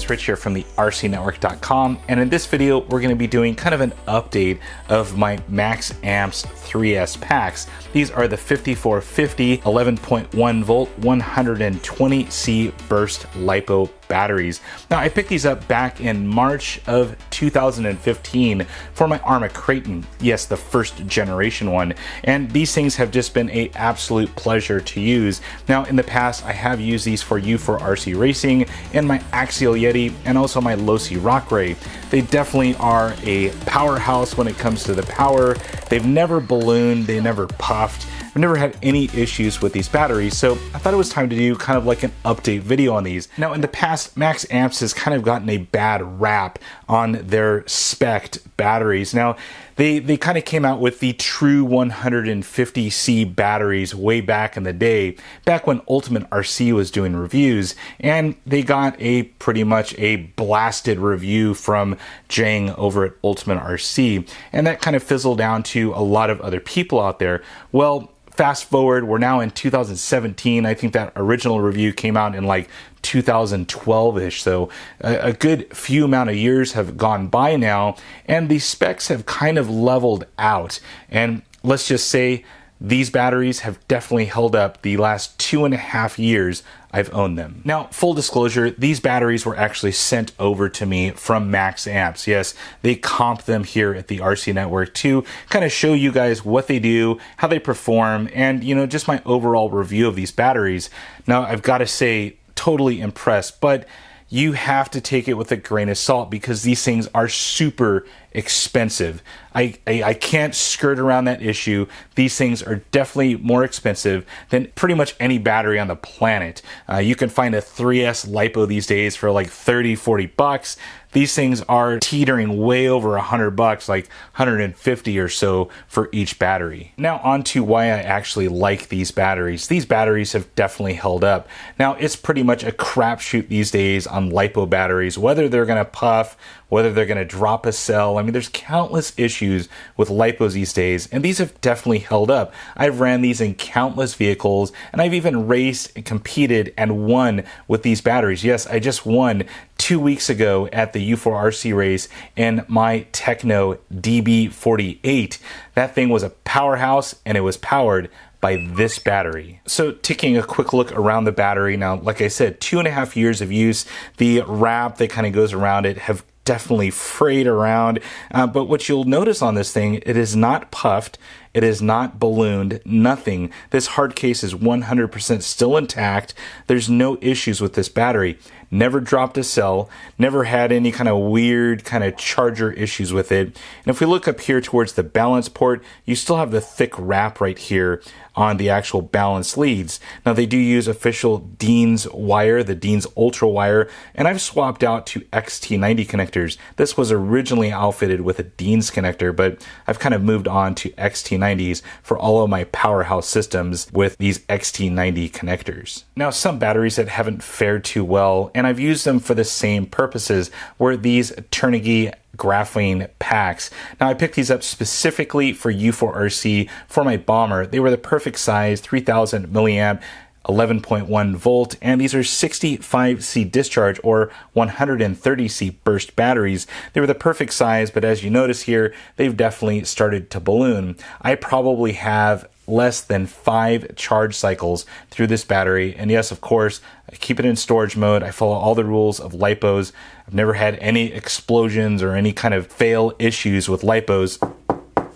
guys, Rich here from the rcnetwork.com, and in this video we're going to be doing kind of an update of my MaxAmps 3S packs. These are the 5450 11.1 volt 120C burst LiPo batteries. Now I picked these up back in March of 2015 for my Arma Creighton, yes, the first generation one, and these things have just been an absolute pleasure to use. Now in the past I have used these for U4RC racing and my Axial Yeti and also my Losi Rock Ray. They definitely are a powerhouse when it comes to the power. They've never ballooned, they never puffed. I've never had any issues with these batteries, so I thought it was time to do kind of like an update video on these. Now in the past, MaxAmps has kind of gotten a bad rap on their spec'd batteries. Now they kind of came out with the true 150C batteries way back in the day, back when Ultimate RC was doing reviews, and they got a pretty much a blasted review from Jang over at Ultimate RC, and that kind of fizzled down to a lot of other people out there. Well, fast forward, we're now in 2017. I think that original review came out in like 2012-ish, so a good few amount of years have gone by now, and the specs have kind of leveled out. And let's just say these batteries have definitely held up the last 2.5 years I've owned them. Now, full disclosure, these batteries were actually sent over to me from MaxAmps. Yes, they comp them here at the RC Network to kind of show you guys what they do, how they perform, and just my overall review of these batteries. Now, I've got to say, totally impressed, but you have to take it with a grain of salt because these things are super expensive. I can't skirt around that issue. These things are definitely more expensive than pretty much any battery on the planet. You can find a 3S LiPo these days for like 30-40 bucks. These things are teetering way over $100, like 150 or so for each battery. Now on to why I actually like these batteries. These batteries have definitely held up. Now it's pretty much a crapshoot these days on LiPo batteries, whether they're gonna puff, whether they're gonna drop a cell. I mean, there's countless issues with LiPos these days, and these have definitely held up. I've ran these in countless vehicles, and I've even raced and competed and won with these batteries. Yes, I just won 2 weeks ago at the U4RC race in my Techno DB48. That thing was a powerhouse, and it was powered by this battery. So taking a quick look around the battery now, like I said, 2.5 years of use. The wrap that kind of goes around it have definitely frayed around, but what you'll notice on this thing, it is not puffed, it is not ballooned, nothing. This hard case is 100% still intact. There's no issues with this battery. Never dropped a cell, never had any kind of weird kind of charger issues with it. And if we look up here towards the balance port, you still have the thick wrap right here on the actual balance leads. Now they do use official Dean's wire, the Dean's Ultra wire, and I've swapped out to XT90 connectors. This was originally outfitted with a Dean's connector, but I've kind of moved on to XT90s for all of my powerhouse systems with these XT90 connectors. Now some batteries that haven't fared too well, and I've used them for the same purposes, were these Turnigi graphene packs. Now I picked these up specifically for U4RC for my bomber. They were the perfect size, 3000 milliamp, 11.1 volt, and these are 65C discharge or 130C burst batteries. They were the perfect size, but as you notice here, they've definitely started to balloon. I probably have less than 5 charge cycles through this battery, and yes, of course, I keep it in storage mode. I follow all the rules of LiPos. I've never had any explosions or any kind of fail issues with LiPos,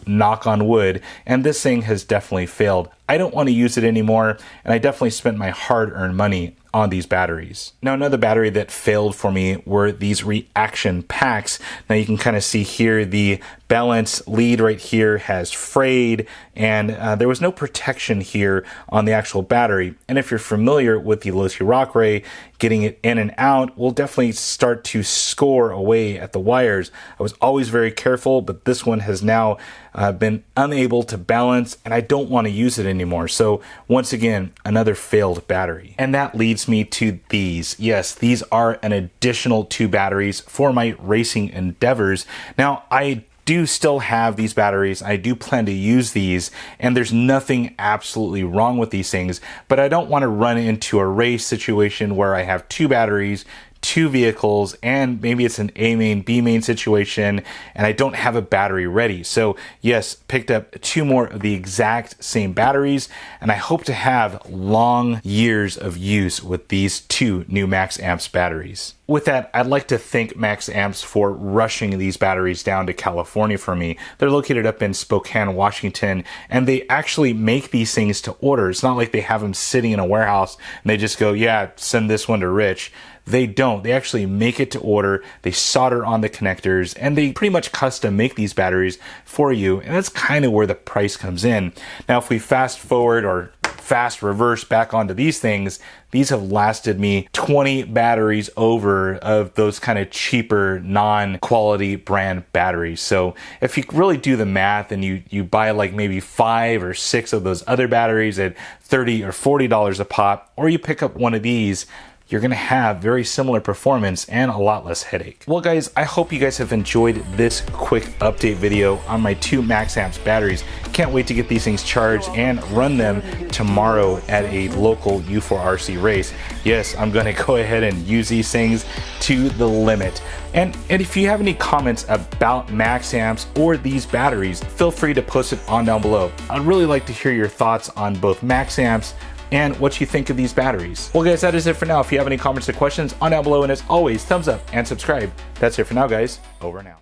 knock on wood, and this thing has definitely failed. I don't want to use it anymore, and I definitely spent my hard-earned money on these batteries. Now another battery that failed for me were these reaction packs. Now you can kind of see here the balance lead right here has frayed, and there was no protection here on the actual battery. And if you're familiar with the Losi Rock Ray, getting it in and out will definitely start to score away at the wires. I was always very careful, but this one has now been unable to balance, and I don't want to use it anymore. So once again, another failed battery. And that leads me to these. Yes, these are an additional 2 batteries for my racing endeavors. Now, I do still have these batteries. I do plan to use these, and there's nothing absolutely wrong with these things, but I don't want to run into a race situation where I have 2 batteries, two vehicles and maybe it's an A main, B main situation and I don't have a battery ready. So yes, picked up two more of the exact same batteries and I hope to have long years of use with these two new MaxAmps batteries. With that, I'd like to thank MaxAmps for rushing these batteries down to California for me. They're located up in Spokane, Washington, and they actually make these things to order. It's not like they have them sitting in a warehouse and they just go, yeah, send this one to Rich. They don't. They actually make it to order. They solder on the connectors and they pretty much custom make these batteries for you. And that's kind of where the price comes in. Now, if we fast forward or fast reverse back onto these things, these have lasted me 20 batteries over of those kind of cheaper non-quality brand batteries. So if you really do the math and you buy like maybe 5 or 6 of those other batteries at $30 or $40 a pop, or you pick up one of these, you're gonna have very similar performance and a lot less headache. Well guys, I hope you guys have enjoyed this quick update video on my two MaxAmps batteries. Can't wait to get these things charged and run them tomorrow at a local U4RC race. Yes, I'm gonna go ahead and use these things to the limit. And if you have any comments about MaxAmps or these batteries, feel free to post it on down below. I'd really like to hear your thoughts on both MaxAmps and what you think of these batteries. Well guys, that is it for now. If you have any comments or questions, on down below, and as always, thumbs up and subscribe. That's it for now guys, over and out.